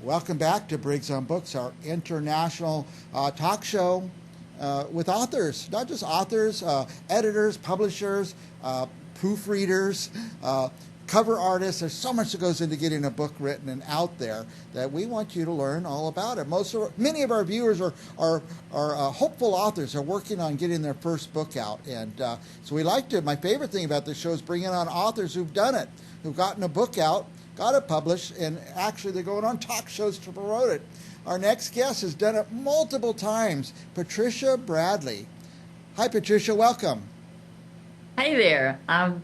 Welcome back to Briggs on Books, our international talk show with authors, not just authors, editors, publishers, proofreaders, cover artists. There's so much that goes into getting a book written and out there that we want you to learn all about it. Many of our viewers are hopeful authors, are working on getting their first book out, and so we like to. My favorite thing about this show is bringing on authors who've done it, who've gotten a book out, got it published, and actually they're going on talk shows to promote it. Our next guest has done it multiple times, Patricia Bradley. Hi, Patricia. Welcome. Hey there. I'm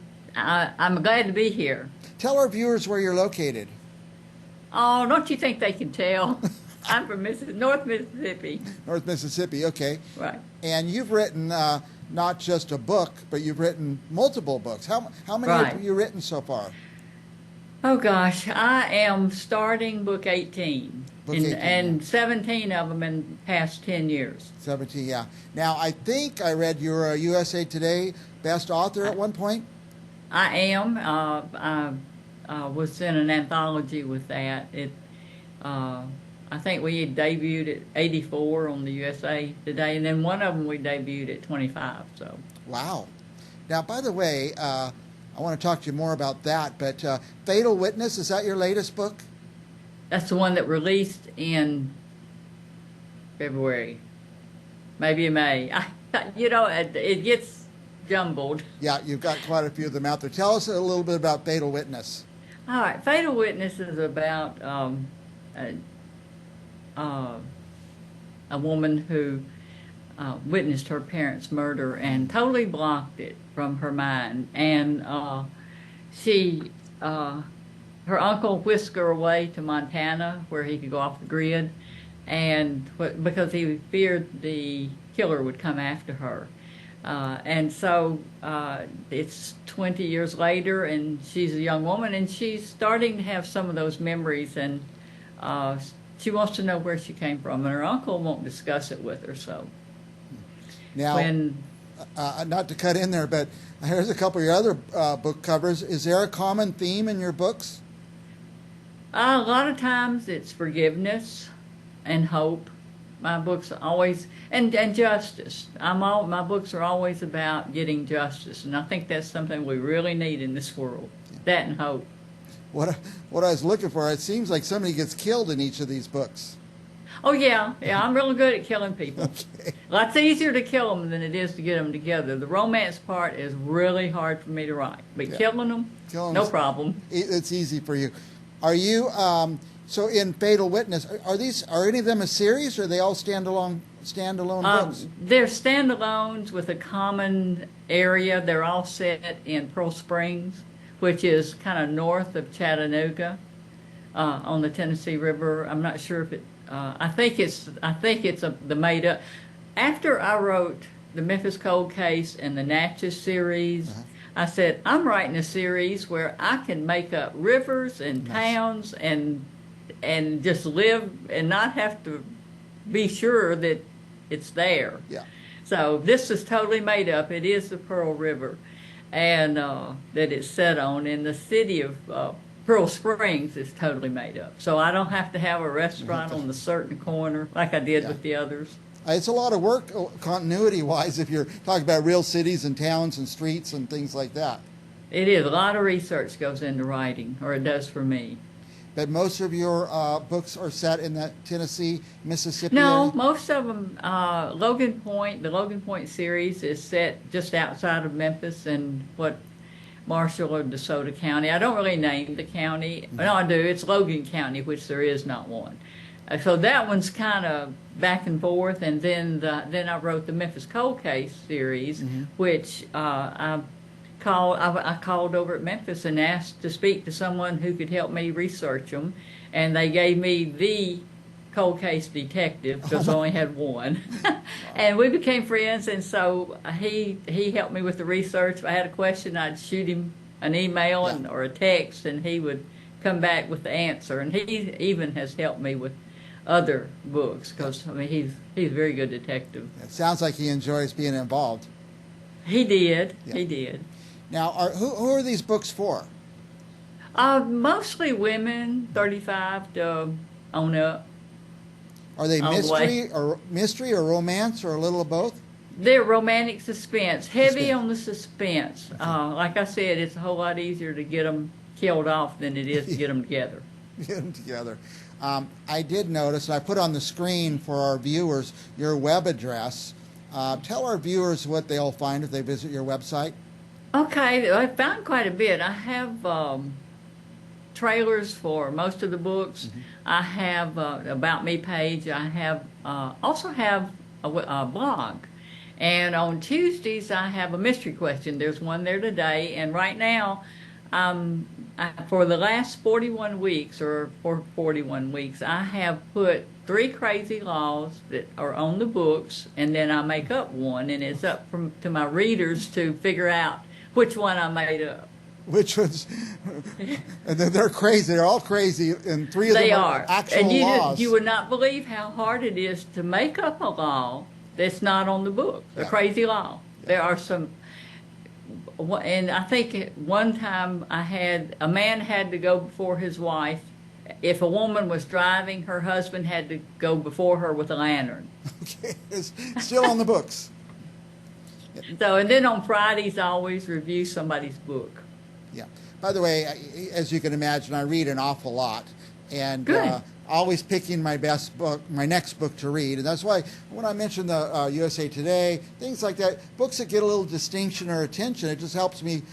glad to be here. Tell our viewers where you're located. Oh, don't you think they can tell? I'm from North Mississippi. North Mississippi, okay. Right. And you've written not just a book, but you've written multiple books. How many have you written so far? Oh, gosh. I am starting book 18. And 17 of them in the past 10 years. 17, yeah. Now, I think I read you were a USA Today best author at one point. I am. I was in an anthology with that. I think we had debuted at 84 on the USA Today, and then one of them we debuted at 25. So. Wow. Now, by the way, I want to talk to you more about that, but Fatal Witness, is that your latest book? That's the one that released in February, maybe in May. It gets jumbled. Yeah, you've got quite a few of them out there. Tell us a little bit about Fatal Witness. All right, Fatal Witness is about a woman who witnessed her parents' murder and totally blocked it from her mind. And her uncle whisked her away to Montana where he could go off the grid, and because he feared the killer would come after her. And so it's 20 years later, and she's a young woman, and she's starting to have some of those memories, and she wants to know where she came from, and her uncle won't discuss it with her. So now, not to cut in there, but here's a couple of your other book covers. Is there a common theme in your books? A lot of times it's forgiveness and hope. My books are always, and justice. My books are always about getting justice, and I think that's something we really need in this world, that and hope. What I was looking for, it seems like somebody gets killed in each of these books. Oh, yeah, I'm really good at killing people. Okay. Lots easier to kill them than it is to get them together. The romance part is really hard for me to write, but killing them, no problem. It's easy for you. Are you, so in Fatal Witness, are any of them a series, or are they all standalone books? They're standalones with a common area. They're all set in Pearl Springs, which is kind of north of Chattanooga on the Tennessee River. I'm not sure if it, I think it's the made up. After I wrote the Memphis Cold Case and the Natchez series, I said, I'm writing a series where I can make up rivers and towns and just live and not have to be sure that it's there. Yeah. So this is totally made up. It is the Pearl River, and that it's set on. And the city of Pearl Springs is totally made up. So I don't have to have a restaurant on the certain corner like I did with the others. It's a lot of work continuity-wise if you're talking about real cities and towns and streets and things like that. It is. A lot of research goes into writing, or it does for me. But most of your books are set in the Tennessee, Mississippi No, area? most of them, the Logan Point series is set just outside of Memphis in Marshall or DeSoto County. I don't really name the county. No, I do. It's Logan County, which there is not one. So that one's kind of back and forth, and then I wrote the Memphis Cold Case series, which I called over at Memphis and asked to speak to someone who could help me research them, and they gave me the cold case detective because I only had one. And we became friends, and so he helped me with the research. If I had a question, I'd shoot him an email or a text, and he would come back with the answer. And he even has helped me with other books because he's a very good detective. It sounds like he enjoys being involved. He did. Yeah. He did. Now, who are these books for? Mostly women, 35 to on up. Are they all the way. mystery or romance or a little of both? They're romantic suspense, heavy Suspense. on the suspense. Like I said, it's a whole lot easier to get them killed off than it is to get them together. Get them together. I did notice, and I put on the screen for our viewers your web address. Tell our viewers what they'll find if they visit your website. Okay, I found quite a bit. I have trailers for most of the books. Mm-hmm. I have About Me page. I have also have a blog. And on Tuesdays, I have a mystery question. There's one there today. And right now, for the last 41 weeks, or for 41 weeks, I have put 3 crazy laws that are on the books, and then I make up one, and it's up to my readers to figure out which one I made up. Which ones? And they're crazy. They're all crazy, and 3 of them are actual laws. You would not believe how hard it is to make up a law that's not on the book, a crazy law. Yeah. There are some, and I think one time a man had to go before his wife. If a woman was driving, her husband had to go before her with a lantern. Okay, it's still on the books. So, and then on Fridays, I always review somebody's book. Yeah. By the way, as you can imagine, I read an awful lot, and always picking my best book, my next book to read. And that's why when I mentioned the USA Today, things like that, books that get a little distinction or attention, it just helps me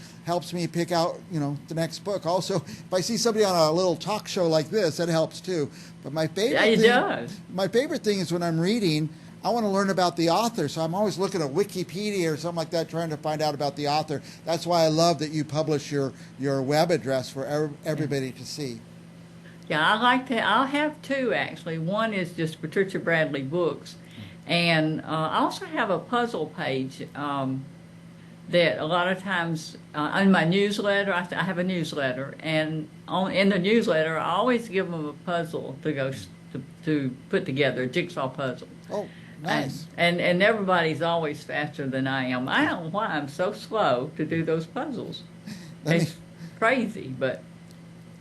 pick out, the next book. Also, if I see somebody on a little talk show like this, that helps too. But my favorite thing is when I'm reading, I want to learn about the author, so I'm always looking at Wikipedia or something like that, trying to find out about the author. That's why I love that you publish your web address for everybody to see. Yeah, I like that. I'll have 2, actually. One is just Patricia Bradley Books, and I also have a puzzle page that a lot of times in my newsletter, I have a newsletter, and in the newsletter, I always give them a puzzle to put together, a jigsaw puzzle. Oh, nice. And everybody's always faster than I am. I don't know why I'm so slow to do those puzzles. It's crazy, but...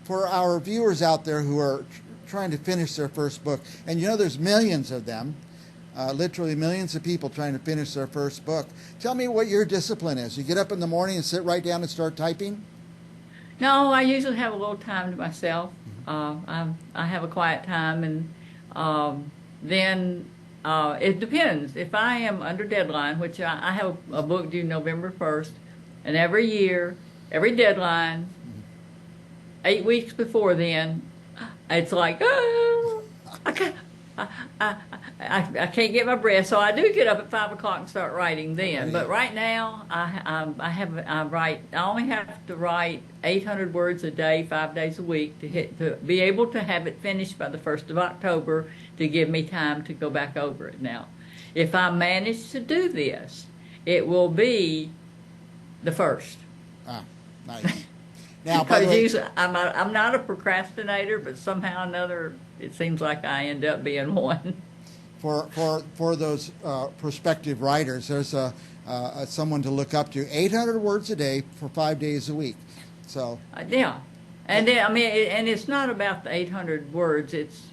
For our viewers out there who are trying to finish their first book, and there's millions of them, literally millions of people trying to finish their first book. Tell me what your discipline is. You get up in the morning and sit right down and start typing? No, I usually have a little time to myself. I have a quiet time, and then it depends. If I am under deadline, which I have a book due November 1st, and every year, every deadline, 8 weeks before then, it's like, oh, I can't get my breath. So I do get up at 5 o'clock and start writing then. But right now, I only have to write 800 words a day, 5 days a week to be able to have it finished by the 1st of October to give me time to go back over it. Now, if I manage to do this, it will be the 1st. Ah, nice. Now, because usually I'm not a procrastinator, but somehow or another it seems like I end up being one. For those prospective writers, there's someone to look up to. 800 words a day for 5 days a week. So yeah, and then, and it's not about the 800 words. It's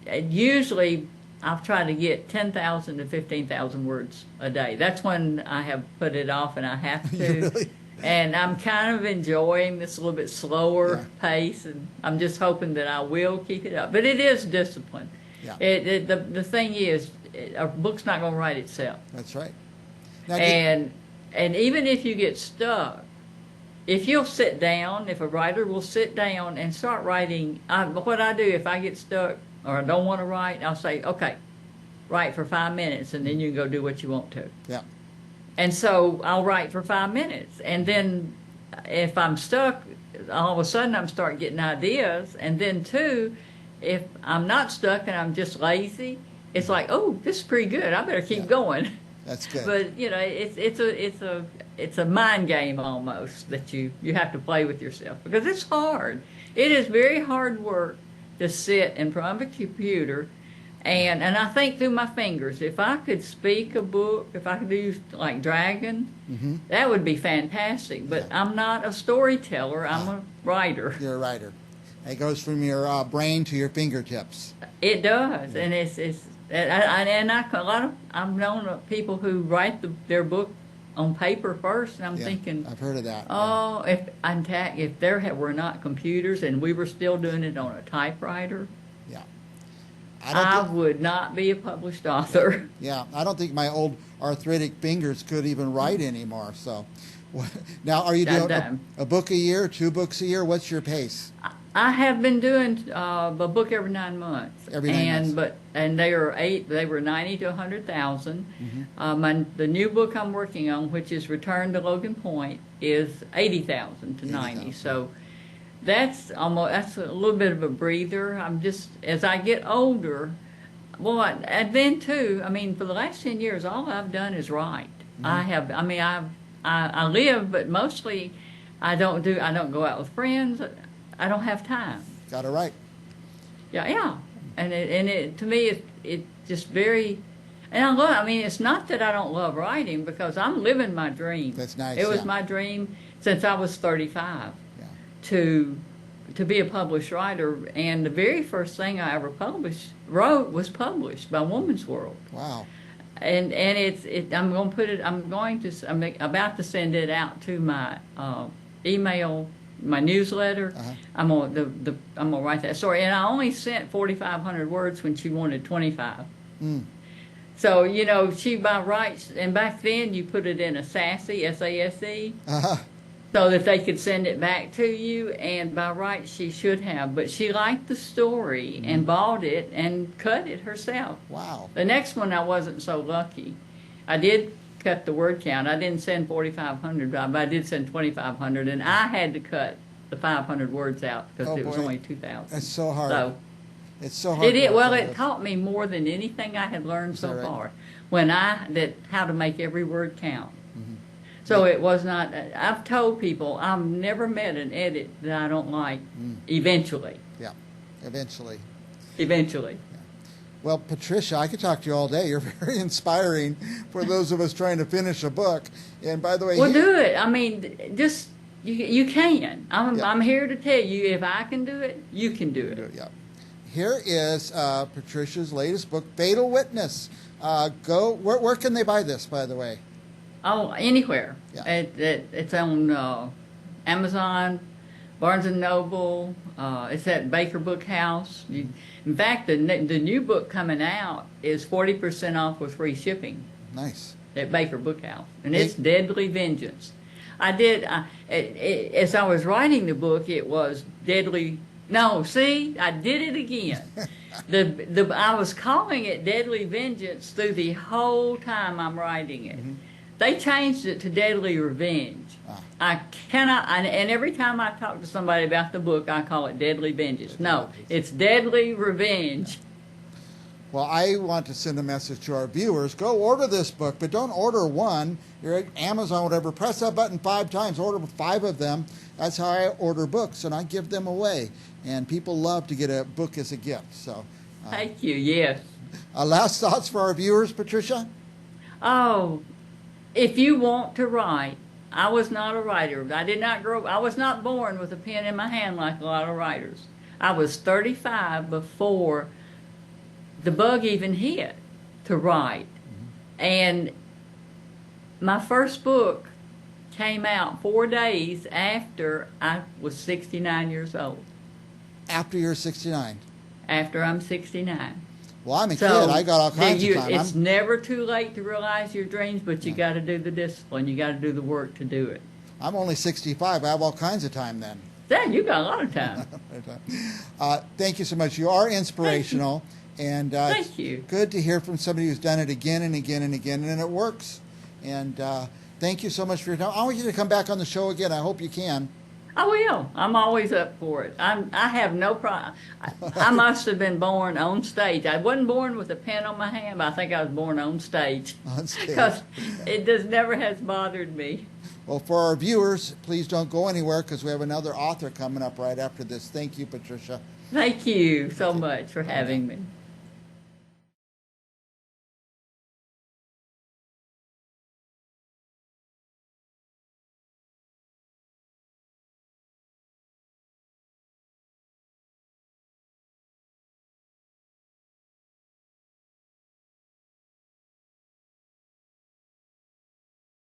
usually I've tried to get 10,000 to 15,000 words a day. That's when I have put it off, and I have to. Really? And I'm kind of enjoying this a little bit slower pace, and I'm just hoping that I will keep it up. But it is discipline. Yeah. The thing is, a book's not going to write itself. That's right. Now, and even if you get stuck, if you'll sit down, if a writer will sit down and start writing, what I do if I get stuck or I don't want to write, I'll say, okay, write for 5 minutes, and then you can go do what you want to. Yeah. And so I'll write for 5 minutes. And then if I'm stuck, all of a sudden I'm start getting ideas. And then too, if I'm not stuck and I'm just lazy, it's like, oh, this is pretty good. I better keep going. That's good. But it's a mind game almost that you have to play with yourself, because it's hard. It is very hard work to sit in front of a computer and I think through my fingers. If I could speak a book, if I could use like Dragon, that would be fantastic. But I'm not a storyteller. I'm a writer. You're a writer. It goes from your brain to your fingertips. It does, and I've known people who write their book on paper first, and I'm thinking, I've heard of that. oh, if there were not computers and we were still doing it on a typewriter, Yeah. I would not be a published author. Yeah, I don't think my old arthritic fingers could even write anymore. So, now are you doing a book a year, 2 books a year? What's your pace? I have been doing a book every 9 months. Every 9 months. And they were 90 to 100,000. The new book I'm working on, which is Return to Logan Point, is 80,000 to 90. So that's a little bit of a breather. I'm just, as I get older, and then too, I mean, for the last 10 years, all I've done is write. I live, but mostly I don't go out with friends. I don't have time. Got it right. Yeah. And it to me, it just very, and I mean, it's not that I don't love writing, because I'm living my dream. That's nice. It was my dream since I was 35 to be a published writer. And the very first thing I ever wrote was published by Woman's World. Wow. And I'm about to send it out to my email, my newsletter. I'm gonna write that story, and I only sent 4,500 words when she wanted 25. So she by rights, and back then you put it in a SASE, SASE, so that they could send it back to you. And by rights she should have, but she liked the story and bought it and cut it herself. Wow. The next one I wasn't so lucky. I did cut the word count. I didn't send 4,500, but I did send 2,500, and I had to cut the 500 words out because it was only 2,000. It's so hard. It's so hard. It taught me more than anything I had learned so far. How to make every word count. So it was not. I've told people I've never met an edit that I don't like. Eventually. Yeah. Eventually. Well, Patricia, I could talk to you all day. You're very inspiring for those of us trying to finish a book. And by the way, do it. I mean, just you can. I'm here to tell you, if I can do it, you can do it. Yeah. Here is Patricia's latest book, Fatal Witness. Where can they buy this, by the way? Oh, anywhere. Yeah. It's on Amazon, Barnes & Noble. It's at Baker Book House. In fact, the new book coming out is 40% off with free shipping. Nice. At Baker Book House. And it's Deadly Vengeance. As I was writing the book, it was Deadly... No, see? I did it again. I was calling it Deadly Vengeance through the whole time I'm writing it. They changed it to Deadly Revenge. I cannot, and every time I talk to somebody about the book, I call it Deadly Vengeance. No, it's Deadly Revenge. Well, I want to send a message to our viewers. Go order this book, but don't order one. You're at Amazon, whatever. Press that button 5 times. Order 5 of them. That's how I order books, and I give them away. And people love to get a book as a gift. So, thank you, yes. Last thoughts for our viewers, Patricia? Oh, if you want to write, I was not a writer. I was not born with a pen in my hand like a lot of writers. I was 35 before the bug even hit to write. And my first book came out 4 days after I was 69 years old. After you're 69? After I'm 69. Well, I'm a kid. I got all kinds of time. It's never too late to realize your dreams, but you got to do the discipline. You got to do the work to do it. I'm only 65. I have all kinds of time then. Then you got a lot of time. Thank you so much. You are inspirational. And thank you. Good to hear from somebody who's done it again and again and again, and it works. And thank you so much for your time. I want you to come back on the show again. I hope you can. I will. I'm always up for it. I have no problem. I must have been born on stage. I wasn't born with a pen on my hand, but I think I was born on stage. On stage. Because it never has bothered me. Well, for our viewers, please don't go anywhere, because we have another author coming up right after this. Thank you, Patricia. Thank you so much for having me.